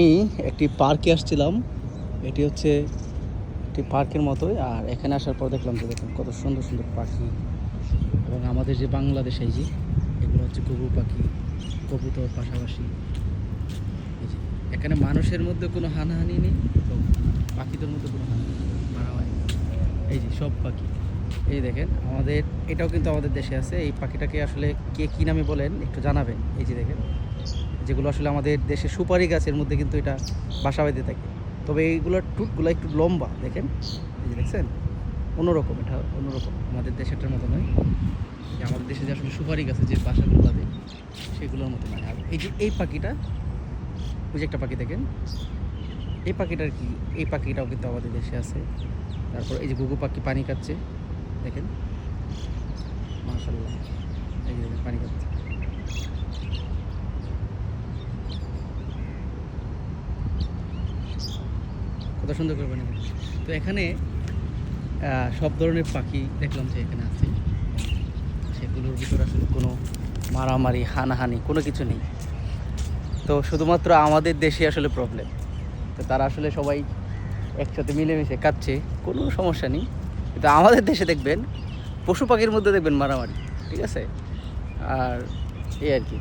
আমি একটি পার্কে আসছিলাম। এটি হচ্ছে একটি পার্কের মতোই। আর এখানে আসার পর দেখলাম যে দেখুন কত সুন্দর সুন্দর পাখি, এবং আমাদের যে বাংলাদেশ, এই যে এগুলো হচ্ছে ঘুঘু পাখি, কবুতর, পাশাপাশি এই যে এখানে মানুষের মধ্যে কোনো হানাহানি নেই, এবং পাখিদের মধ্যে কোনো হানাহানি মারামারি নেই। এই যে সব পাখি, এই দেখেন আমাদের এটাও কিন্তু আমাদের দেশে আছে। এই পাখিটাকে আসলে কে কী নামে বলেন একটু জানাবেন। এই যে দেখেন, যেগুলো আসলে আমাদের দেশে সুপারি গাছের মধ্যে কিন্তু এটা বাসা বেঁধে থাকে। তবে এইগুলোর টুটগুলো একটু লম্বা, দেখেন এই যে দেখছেন, অন্যরকম, এটা অন্যরকম, আমাদের দেশেরটার মতো নয়। যে আমাদের দেশে যে আসলে সুপারি গাছে যে বাসাগুলো বাঁধে সেগুলোর মতো নয়। আর এই যে এই পাখিটা, ওই যে একটা পাখি দেখেন, এই পাখিটার কি, এই পাখিটাও কিন্তু আমাদের দেশে আছে। তারপর এই যে ঘুঘু পাখি পানি খাচ্ছে, দেখেন মাশাআল্লাহ, এই যে দেখেন পানি খাচ্ছে। কত সুন্দর করে পানি খাচ্ছে। তো এখানে সব ধরনের পাখি দেখলাম যে এখানে আছে। সেগুলোর ভিতরে আসলে কোনো মারামারি, হানাহানি কোনো কিছু নেই। তো শুধুমাত্র আমাদের দেশে আসলে প্রবলেম। তো তারা আসলে সবাই একসাথে মিলেমিশে কাটছে, কোনো সমস্যা নেই। কিন্তু আমাদের দেশে দেখবেন পশু পাখির মধ্যে দেখবেন মারামারি, ঠিক আছে। আর এই আর কি।